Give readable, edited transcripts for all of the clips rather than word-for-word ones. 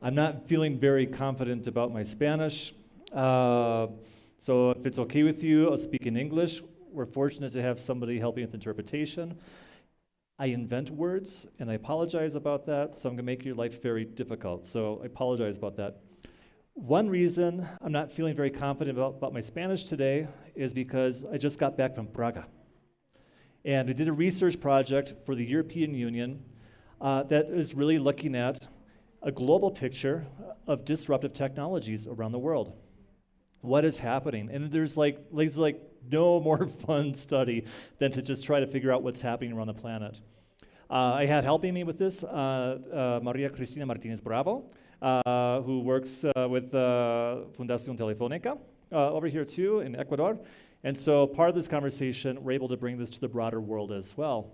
I'm not feeling very confident about my Spanish. So if it's okay with you, I'll speak in English. We're fortunate to have somebody helping with interpretation. I invent words, and I apologize about that, so I'm going to make your life very difficult. So I apologize about that. One reason I'm not feeling very confident about my Spanish today is because I just got back from Praga. And we did a research project for the European Union that is really looking at a global picture of disruptive technologies around the world. What is happening? And there's like no more fun study than to just try to figure out what's happening around the planet. I had helping me with this Maria Cristina Martinez Bravo, who works with Fundación Telefónica over here too in Ecuador. And so part of this conversation, we're able to bring this to the broader world as well.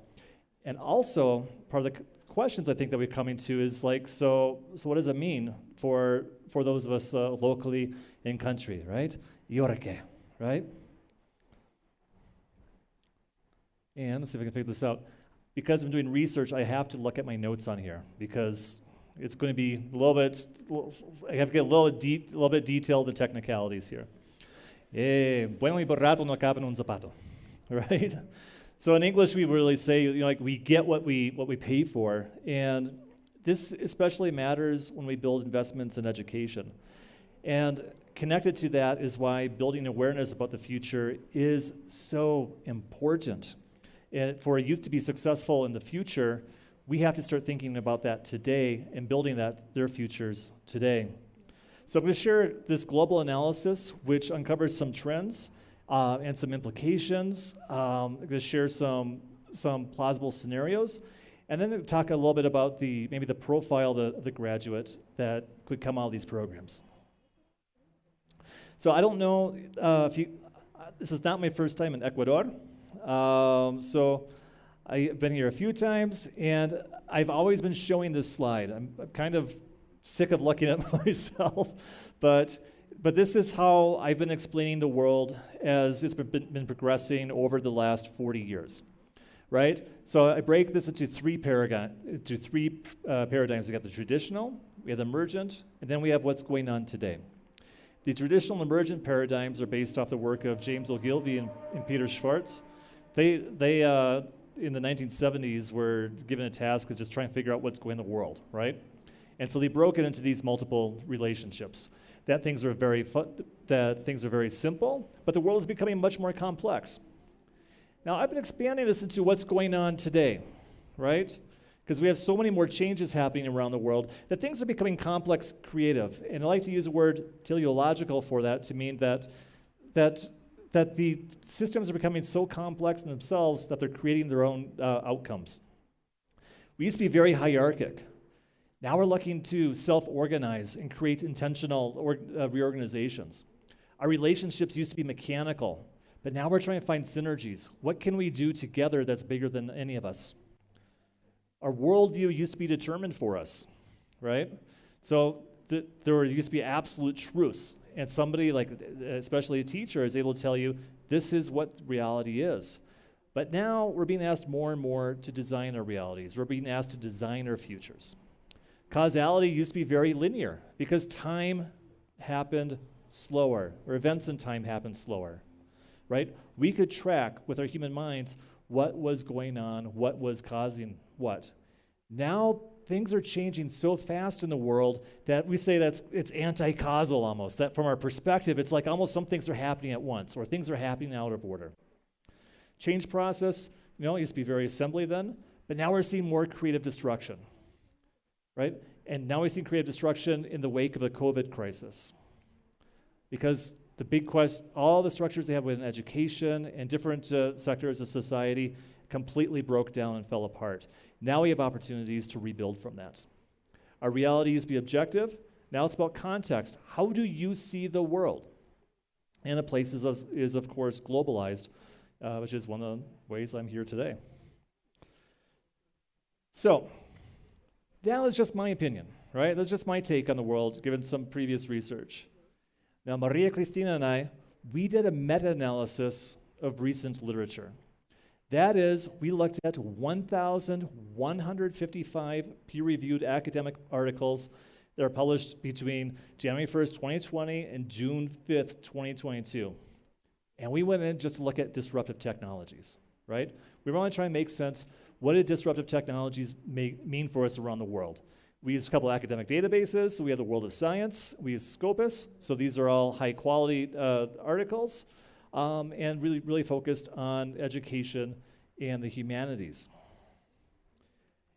And also, part of the questions I think that we're coming to is like, so what does it mean for those of us locally in country, right? Cierre, right? And let's see if I can figure this out. Because I'm doing research, I have to look at my notes on here because it's going to be a little bit, I have to get a little bit detailed, the technicalities here. Bueno y barato no cabe en un zapato, right? So in English, we really say, like we get what we pay for, and this especially matters when we build investments in education. And connected to that is why building awareness about the future is so important. And for a youth to be successful in the future, we have to start thinking about that today and building their futures today. So I'm going to share this global analysis, which uncovers some trends and some implications. I'm going to share some plausible scenarios, and then talk a little bit about maybe the profile of the graduate that could come out of these programs. So I don't know this is not my first time in Ecuador. So I've been here a few times, and I've always been showing this slide. I'm kind of sick of looking at myself, but this is how I've been explaining the world as it's been progressing over the last 40 years, right? So I break this into three paradigms. We got the traditional, we have the emergent, and then we have what's going on today. The traditional and emergent paradigms are based off the work of James Ogilvy and Peter Schwartz. They in the 1970s were given a task of just trying to figure out what's going on in the world, right? And so they broke it into these multiple relationships. That things are very simple, but the world is becoming much more complex. Now, I've been expanding this into what's going on today, right? Because we have so many more changes happening around the world that things are becoming complex, creative. And I like to use the word teleological for that to mean that the systems are becoming so complex in themselves that they're creating their own outcomes. We used to be very hierarchic. Now we're looking to self-organize and create intentional reorganizations. Our relationships used to be mechanical, but now we're trying to find synergies. What can we do together that's bigger than any of us? Our worldview used to be determined for us, right? So there used to be absolute truths, and somebody, like especially a teacher, is able to tell you, this is what reality is. But now we're being asked more and more to design our realities. We're being asked to design our futures. Causality used to be very linear because time happened slower, or events in time happened slower, right? We could track with our human minds what was going on, what was causing what. Now things are changing so fast in the world that we say it's anti-causal almost, that from our perspective, it's like almost some things are happening at once, or things are happening out of order. Change process, it used to be very assembly then, but now we're seeing more creative destruction. Right? And now we see creative destruction in the wake of the COVID crisis. Because the big question, all the structures they have within education and different sectors of society completely broke down and fell apart. Now we have opportunities to rebuild from that. Our reality is to be objective. Now it's about context. How do you see the world? And the place is of course, globalized, which is one of the ways I'm here today. So, that was just my opinion, right? That's just my take on the world, given some previous research. Now, Maria Cristina and I, we did a meta-analysis of recent literature. That is, we looked at 1,155 peer-reviewed academic articles that are published between January 1st, 2020 and June 5th, 2022. And we went in just to look at disruptive technologies, right? We were only trying to make sense, what did disruptive technologies mean for us around the world? We use a couple academic databases, so we have the World of Science, we use Scopus, so these are all high quality articles, and really focused on education and the humanities.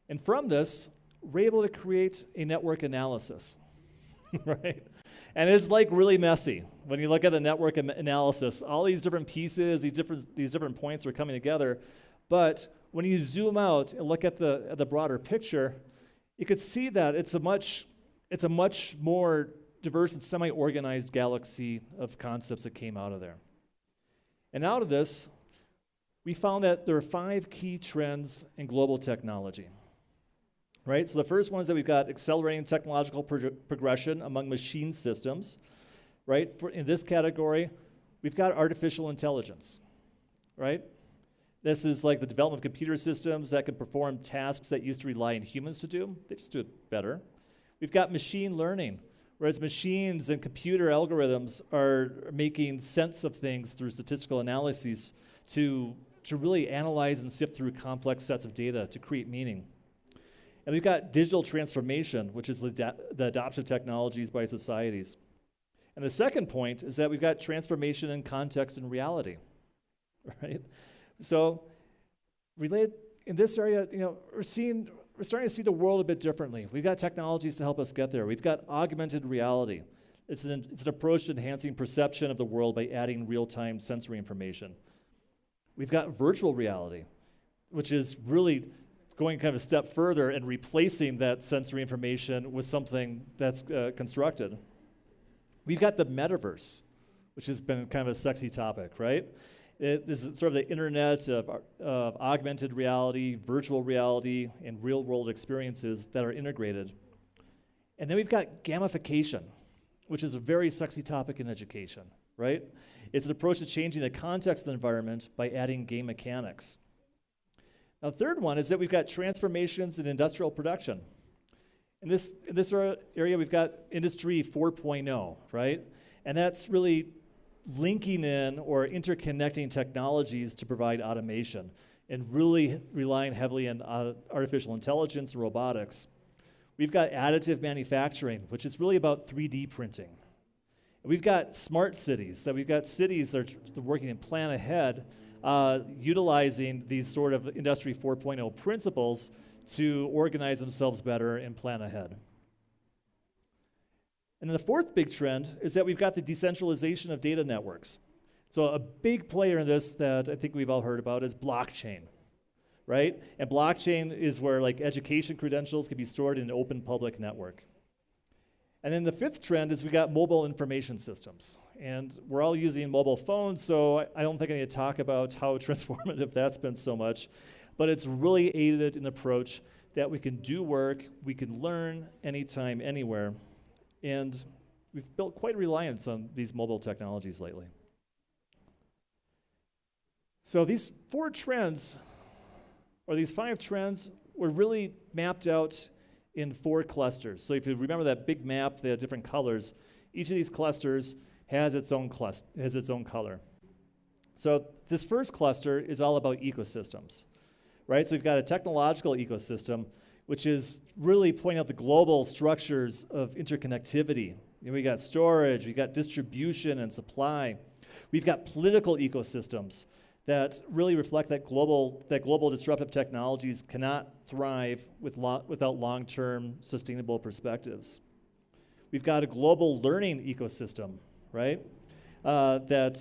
And from this, we're able to create a network analysis, right? And it's like really messy. When you look at the network analysis, all these different pieces, these different points are coming together, but when you zoom out and look at the broader picture, you could see that it's a much more diverse and semi-organized galaxy of concepts that came out of there. And out of this, we found that there are 5 key trends in global technology. Right? So the first one is that we've got accelerating technological progression among machine systems. Right? In this category, we've got artificial intelligence. Right? This is like the development of computer systems that can perform tasks that used to rely on humans to do. They just do it better. We've got machine learning, whereas machines and computer algorithms are making sense of things through statistical analyses to really analyze and sift through complex sets of data to create meaning. And we've got digital transformation, which is the adoption of technologies by societies. And the second point is that we've got transformation in context and reality, right? So related in this area, we're starting to see the world a bit differently. We've got technologies to help us get there. We've got augmented reality. It's an approach to enhancing perception of the world by adding real-time sensory information. We've got virtual reality, which is really going kind of a step further and replacing that sensory information with something that's constructed. We've got the metaverse, which has been kind of a sexy topic, right? This is sort of the internet of augmented reality, virtual reality, and real-world experiences that are integrated. And then we've got gamification, which is a very sexy topic in education, right? It's an approach to changing the context of the environment by adding game mechanics. Now, the third one is that we've got transformations in industrial production. In this area, we've got Industry 4.0, right? And that's really linking in or interconnecting technologies to provide automation and really relying heavily on artificial intelligence and robotics. We've got additive manufacturing, which is really about 3D printing. And we've got smart cities, that we've got cities that are working in plan ahead, utilizing these sort of Industry 4.0 principles to organize themselves better and plan ahead. And then the fourth big trend is that we've got the decentralization of data networks. So a big player in this that I think we've all heard about is blockchain, right? And blockchain is where like education credentials can be stored in an open public network. And then the fifth trend is we got mobile information systems. And we're all using mobile phones, so I don't think I need to talk about how transformative that's been so much. But it's really aided an approach that we can do work, we can learn anytime, anywhere. And we've built quite a reliance on these mobile technologies lately. So these 4 trends, or these 5 trends, were really mapped out in 4 clusters. So if you remember that big map, they had different colors. Each of these clusters has its own color. So this first cluster is all about ecosystems, right? So we've got a technological ecosystem, which is really pointing out the global structures of interconnectivity. We got storage, we got distribution and supply. We've got political ecosystems that really reflect that global disruptive technologies cannot thrive without long-term sustainable perspectives. We've got a global learning ecosystem, right? That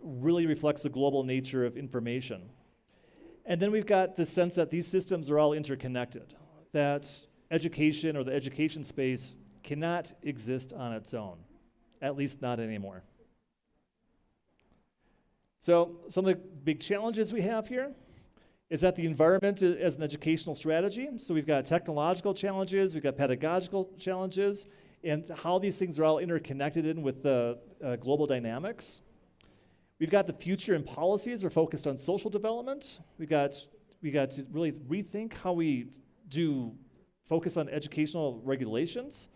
really reflects the global nature of information. And then we've got the sense that these systems are all interconnected, that education or the education space cannot exist on its own, at least not anymore. So some of the big challenges we have here is that the environment as an educational strategy. So we've got technological challenges, we've got pedagogical challenges, and how these things are all interconnected in with the global dynamics. We've got the future and policies are focused on social development. We got to really rethink how we do focus on educational regulations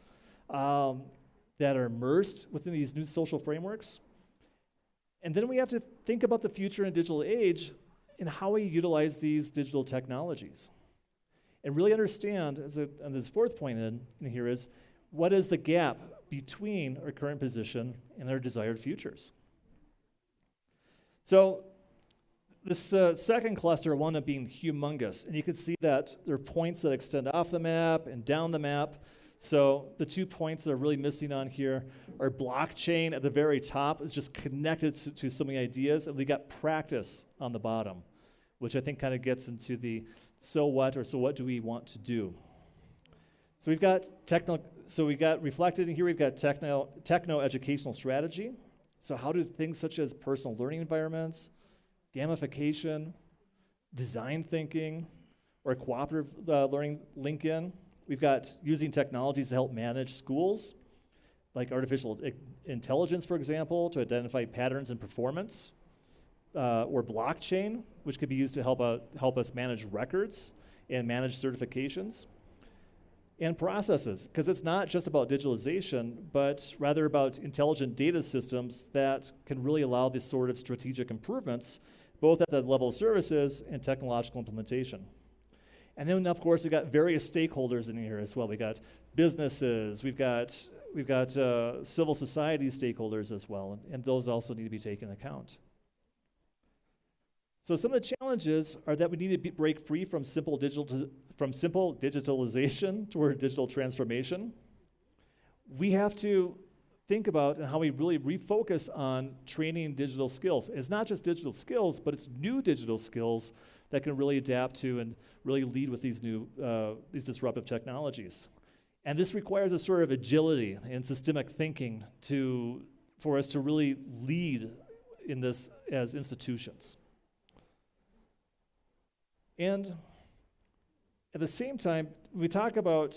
that are immersed within these new social frameworks. And then we have to think about the future in digital age and how we utilize these digital technologies. And really understand, and this fourth point in here is, what is the gap between our current position and our desired futures? So this second cluster wound up being humongous, and you can see that there are points that extend off the map and down the map. So the 2 points that are really missing on here are blockchain at the very top is just connected to so many ideas, and we got practice on the bottom, which I think kind of gets into the so what do we want to do. So we've got reflected in here, we've got techno educational strategy. So how do things such as personal learning environments, gamification, design thinking, or cooperative learning link in? We've got using technologies to help manage schools, like artificial intelligence, for example, to identify patterns in performance, or blockchain, which could be used to help us manage records and manage certifications, and processes, because it's not just about digitalization, but rather about intelligent data systems that can really allow this sort of strategic improvements, both at the level of services and technological implementation. And then, of course, we've got various stakeholders in here as well. We've got businesses, we've got civil society stakeholders as well, and those also need to be taken into account. So some of the challenges are that we need to break free from simple digitalization toward digital transformation. We have to think about and how we really refocus on training digital skills. It's not just digital skills, but it's new digital skills that can really adapt to and really lead with these new, these disruptive technologies. And this requires a sort of agility and systemic thinking for us to really lead in this as institutions. And at the same time, when we talk about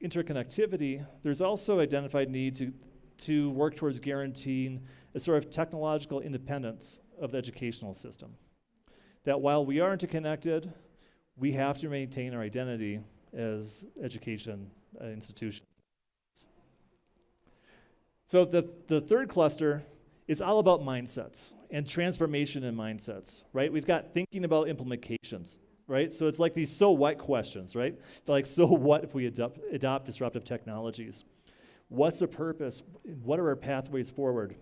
interconnectivity, there's also identified need to work towards guaranteeing a sort of technological independence of the educational system. That while we are interconnected, we have to maintain our identity as education institutions. So the third cluster is all about mindsets and transformation in mindsets, right? We've got thinking about implications, right? So it's like these so what questions, right? They're like, so what if we adopt disruptive technologies? What's the purpose? What are our pathways forward?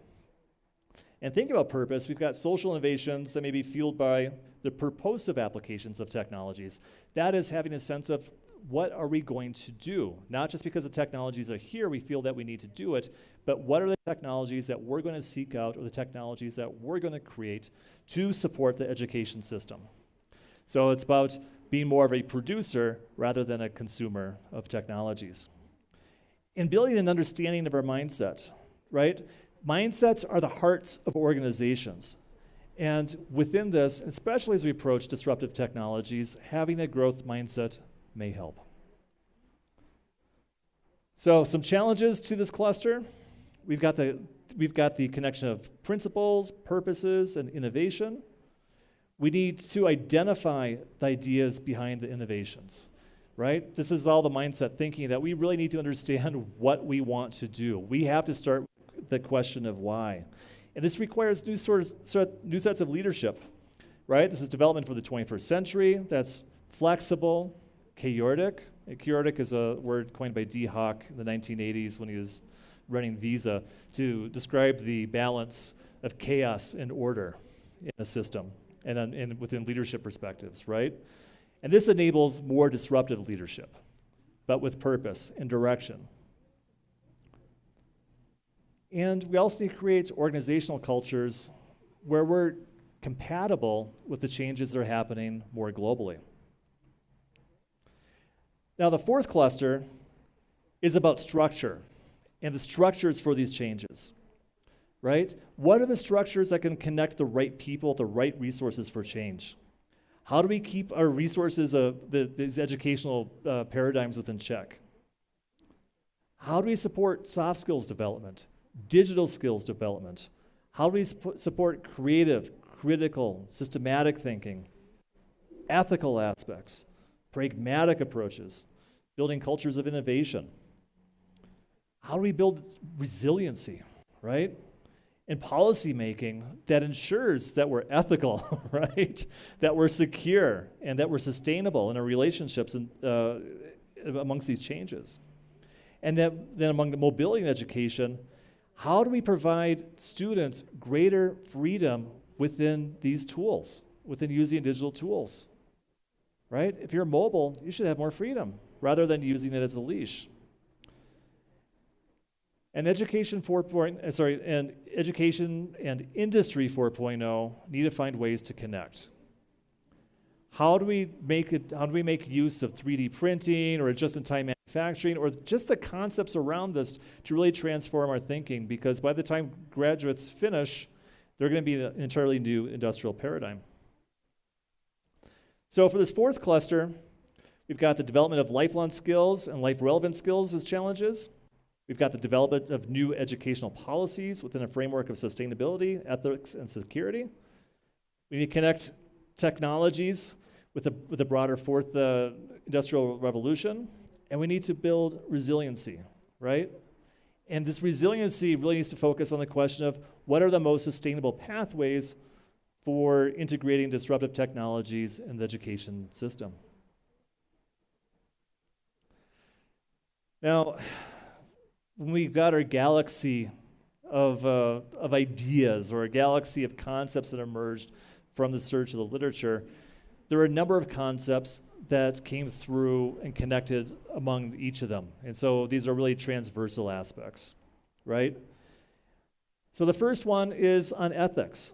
And thinking about purpose, we've got social innovations that may be fueled by the purposive applications of technologies. That is having a sense of what are we going to do? Not just because the technologies are here, we feel that we need to do it, but what are the technologies that we're going to seek out or the technologies that we're going to create to support the education system? So it's about being more of a producer rather than a consumer of technologies. And building an understanding of our mindset, right? Mindsets are the hearts of organizations. And within this, especially as we approach disruptive technologies, having a growth mindset may help. So some challenges to this cluster. We've got the connection of principles, purposes, and innovation. We need to identify the ideas behind the innovations, right? This is all the mindset thinking that we really need to understand what we want to do. We have to start with the question of why. And this requires new sets of leadership, right? This is development for the 21st century that's flexible, chaotic. Chaotic is a word coined by D. Hawk in the 1980s when he was running Visa to describe the balance of chaos and order in a system and within leadership perspectives, right? And this enables more disruptive leadership, but with purpose and direction. And we also need to create organizational cultures where we're compatible with the changes that are happening more globally. Now, the fourth cluster is about structure and the structures for these changes, right? What are the structures that can connect the right people, the right resources for change? How do we keep our resources, these educational paradigms within check? How do we support soft skills development, digital skills development? How do we support creative, critical, systematic thinking, ethical aspects, pragmatic approaches, building cultures of innovation. How do we build resiliency, right? And policy making that ensures that we're ethical, right? That we're secure and that we're sustainable in our relationships and amongst these changes. And then among the mobility and education, how do we provide students greater freedom within these tools, within using digital tools, right? If you're mobile, you should have more freedom rather than using it as a leash. And education and industry 4.0 need to find ways to connect. How do we make use of 3D printing or just-in-time manufacturing or just the concepts around this to really transform our thinking? Because by the time graduates finish, they're going to be an entirely new industrial paradigm. So for this fourth cluster, we've got the development of lifelong skills and life-relevant skills as challenges. We've got the development of new educational policies within a framework of sustainability, ethics, and security. We need to connect technologies with the broader fourth industrial revolution, and we need to build resiliency, right? And this resiliency really needs to focus on the question of what are the most sustainable pathways for integrating disruptive technologies in the education system. Now, when we've got our galaxy of ideas or a galaxy of concepts that emerged from the search of the literature, there are a number of concepts that came through and connected among each of them. And so these are really transversal aspects, right? So the first one is on ethics.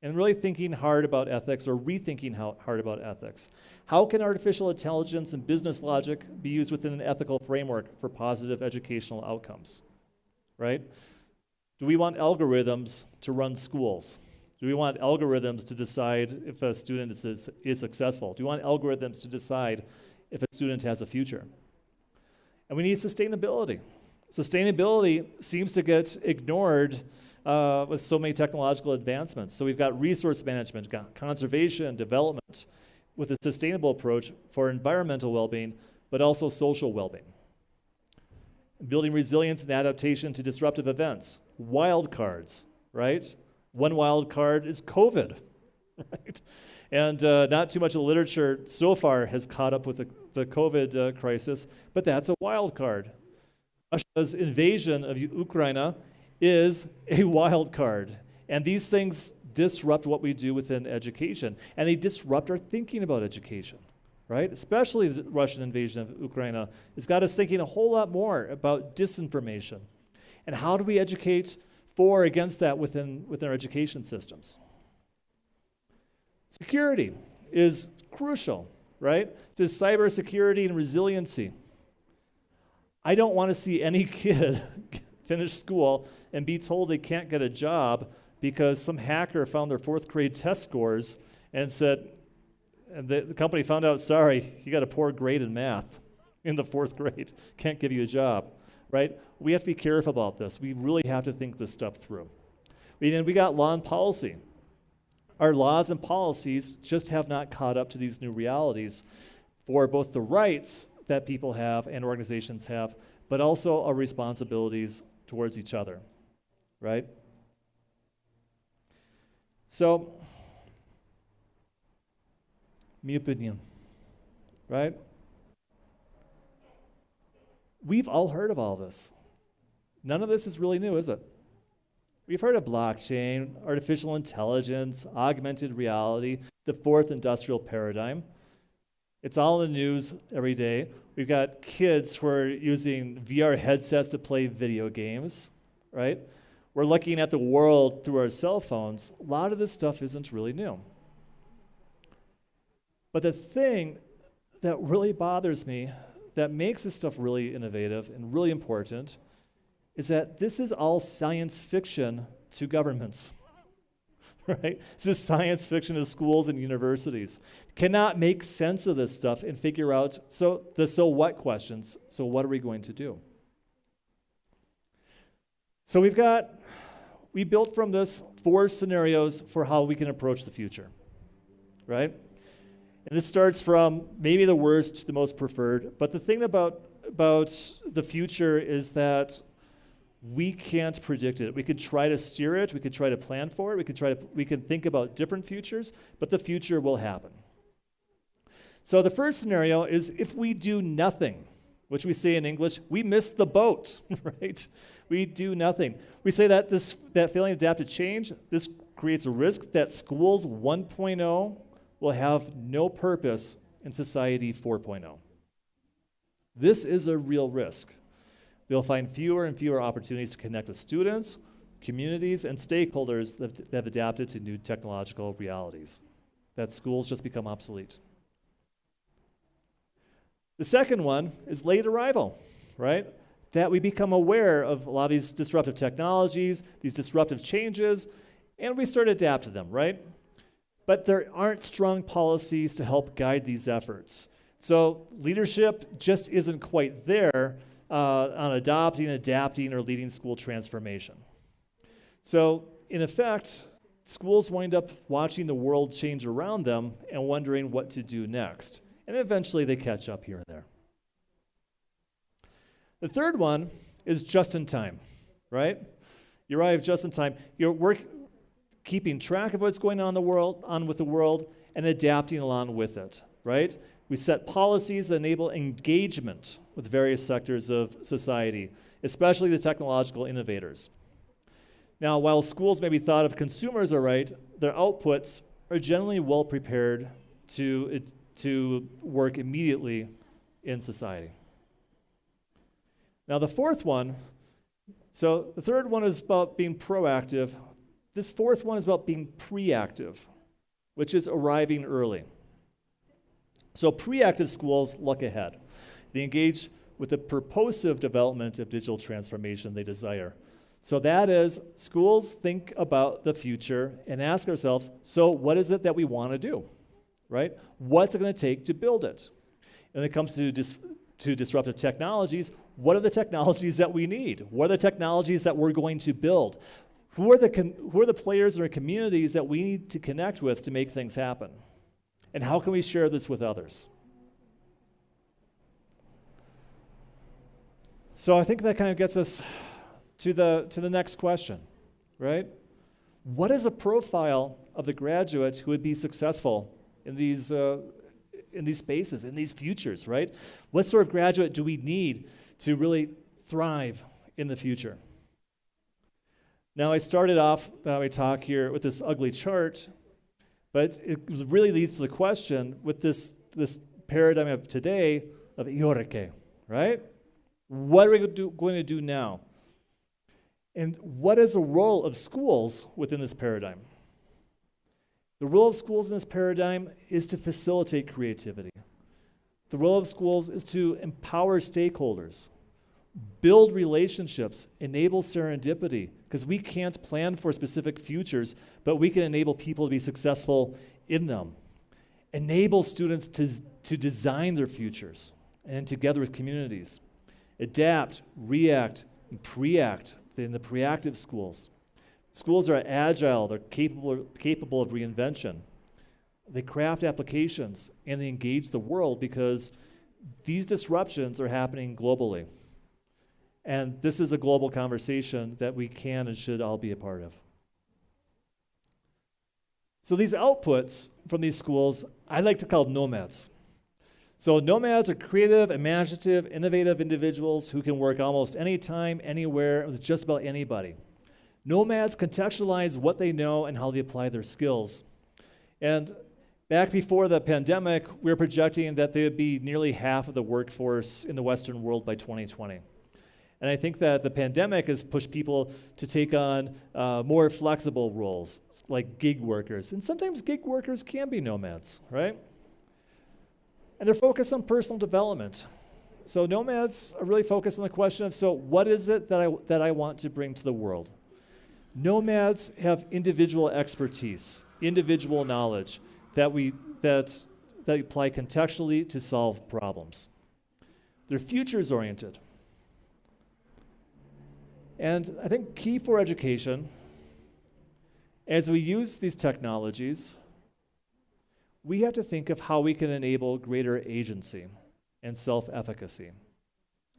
And really thinking hard about ethics or rethinking hard about ethics. How can artificial intelligence and business logic be used within an ethical framework for positive educational outcomes, right? Do we want algorithms to run schools? Do we want algorithms to decide if a student is successful? Do we want algorithms to decide if a student has a future? And we need sustainability. Sustainability seems to get ignored with so many technological advancements. So we've got resource management, got conservation, development, with a sustainable approach for environmental well-being, but also social well-being. Building resilience and adaptation to disruptive events. Wild cards, right? One wild card is COVID, right? And not too much of the literature so far has caught up with the COVID crisis, but that's a wild card. Russia's invasion of Ukraine is a wild card. And these things disrupt what we do within education. And they disrupt our thinking about education, right? Especially the Russian invasion of Ukraine. It's got us thinking a whole lot more about disinformation. And how do we educate for or against that within our education systems? Security is crucial, right? To cybersecurity and resiliency. I don't want to see any kid finish school and be told they can't get a job because some hacker found their fourth grade test scores and said, and the company found out, sorry, you got a poor grade in math in the fourth grade, can't give you a job, right? We have to be careful about this. We really have to think this stuff through. We got law and policy. Our laws and policies just have not caught up to these new realities for both the rights that people have and organizations have, but also our responsibilities towards each other, right? So, my opinion, right? We've all heard of all this. None of this is really new, is it? We've heard of blockchain, artificial intelligence, augmented reality, the fourth industrial paradigm. It's all in the news every day. We've got kids who are using VR headsets to play video games, right? We're looking at the world through our cell phones. A lot of this stuff isn't really new. But the thing that really bothers me, that makes this stuff really innovative and really important, is that this is all science fiction to governments, right? This is science fiction to schools and universities. Cannot make sense of this stuff and figure out the so what questions. So what are we going to do? So we built from this 4 scenarios for how we can approach the future, right? And this starts from maybe the worst to the most preferred. But the thing about the future is that we can't predict it. We could try to steer it. We could try to plan for it. We can think about different futures, but the future will happen. So the first scenario is if we do nothing, which we say in English, we miss the boat, right? We do nothing. We say that that failing to adapt to change, this creates a risk that schools 1.0 will have no purpose in society 4.0. This is a real risk. They'll find fewer and fewer opportunities to connect with students, communities, and stakeholders that have adapted to new technological realities, that schools just become obsolete. The second one is late arrival, right? That we become aware of a lot of these disruptive technologies, these disruptive changes, and we start to adapt to them, right? But there aren't strong policies to help guide these efforts. So leadership just isn't quite there on adopting, adapting, or leading school transformation. So in effect, schools wind up watching the world change around them and wondering what to do next. And eventually they catch up here and there. The third one is just in time, right? You arrive just in time. You're keeping track of what's going on with the world and adapting along with it, right? We set policies that enable engagement with various sectors of society, especially the technological innovators. Now, while schools may be thought of consumers are right, their outputs are generally well prepared to work immediately in society. Now, the fourth one, so the third one is about being proactive. This fourth one is about being preactive, which is arriving early. So preactive schools look ahead. They engage with the purposive development of digital transformation they desire. So that is, schools think about the future and ask ourselves, so what is it that we want to do, right? What's it going to take to build it? And when it comes to disruptive technologies, what are the technologies that we need? What are the technologies that we're going to build? Who are the players in our communities that we need to connect with to make things happen? And how can we share this with others? So I think that kind of gets us to the next question, right? What is a profile of the graduate who would be successful in these spaces, in these futures, right? What sort of graduate do we need to really thrive in the future? Now, I started off my talk here with this ugly chart, but it really leads to the question with this paradigm of today of Cierre, right? What are we going to do now? And what is the role of schools within this paradigm? The role of schools in this paradigm is to facilitate creativity. The role of schools is to empower stakeholders, build relationships, enable serendipity, because we can't plan for specific futures, but we can enable people to be successful in them. Enable students to design their futures, and together with communities. Adapt, react, and preact in the preactive schools. Schools are agile, they're capable of reinvention. They craft applications, and they engage the world because these disruptions are happening globally. And this is a global conversation that we can and should all be a part of. So these outputs from these schools, I like to call nomads. So nomads are creative, imaginative, innovative individuals who can work almost anytime, anywhere, with just about anybody. Nomads contextualize what they know and how they apply their skills. And back before the pandemic, we were projecting that there would be nearly half of the workforce in the Western world by 2020. And I think that the pandemic has pushed people to take on more flexible roles, like gig workers. And sometimes gig workers can be nomads, right? And they're focused on personal development. So nomads are really focused on the question of, so what is it that I want to bring to the world? Nomads have individual expertise, individual knowledge that apply contextually to solve problems. They're futures oriented. And I think key for education, as we use these technologies, we have to think of how we can enable greater agency and self-efficacy.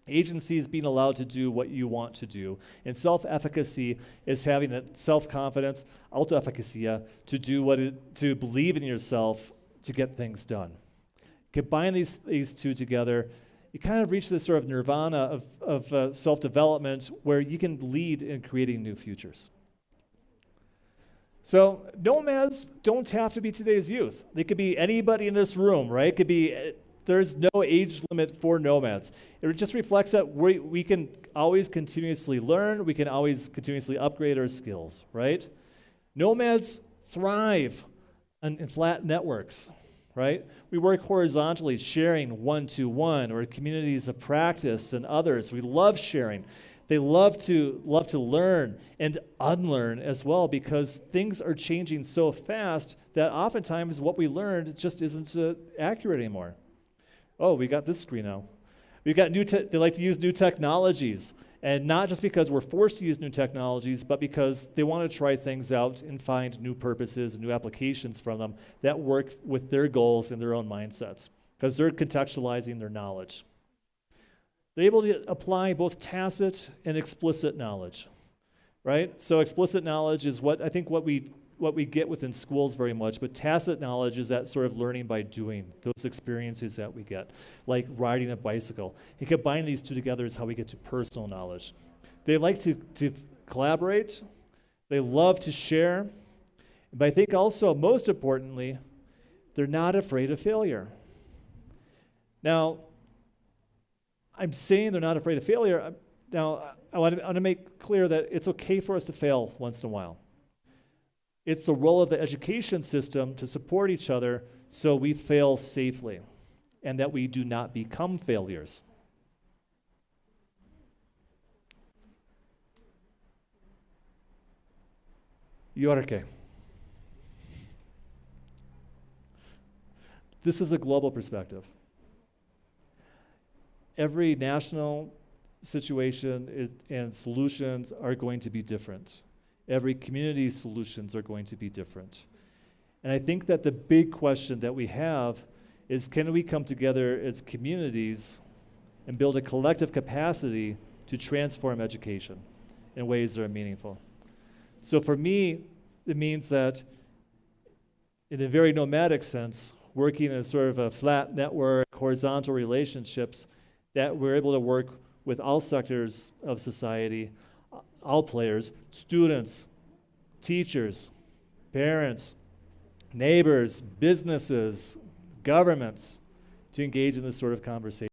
Agency is being allowed to do what you want to do, and self-efficacy is having that self-confidence, auto-efficacia, to believe in yourself to get things done. Combine these two together, you kind of reach this sort of nirvana of self-development where you can lead in creating new futures. So nomads don't have to be today's youth. They could be anybody in this room, right? There's no age limit for nomads. It just reflects that we can always continuously learn, we can always continuously upgrade our skills, right? Nomads thrive in flat networks, right? We work horizontally, sharing one-to-one, or communities of practice and others. We love sharing. They love to learn and unlearn as well, because things are changing so fast that oftentimes what we learned just isn't accurate anymore. Oh, we got this screen now. We've got they like to use new technologies, and not just because we're forced to use new technologies, but because they want to try things out and find new purposes, new applications from them that work with their goals and their own mindsets, because they're contextualizing their knowledge. They're able to apply both tacit and explicit knowledge, right? So explicit knowledge is what we get within schools very much, but tacit knowledge is that sort of learning by doing, those experiences that we get, like riding a bicycle. And combining these two together is how we get to personal knowledge. They like to collaborate, they love to share, but I think also, most importantly, they're not afraid of failure. Now, I'm saying they're not afraid of failure. Now, I want to make clear that it's okay for us to fail once in a while. It's the role of the education system to support each other so we fail safely and that we do not become failures. Cierre. This is a global perspective. Every national situation and solutions are going to be different. Every community solutions are going to be different. And I think that the big question that we have is, can we come together as communities and build a collective capacity to transform education in ways that are meaningful? So for me, it means that in a very nomadic sense, working in sort of a flat network, horizontal relationships, that we're able to work with all sectors of society, all players, students, teachers, parents, neighbors, businesses, governments, to engage in this sort of conversation.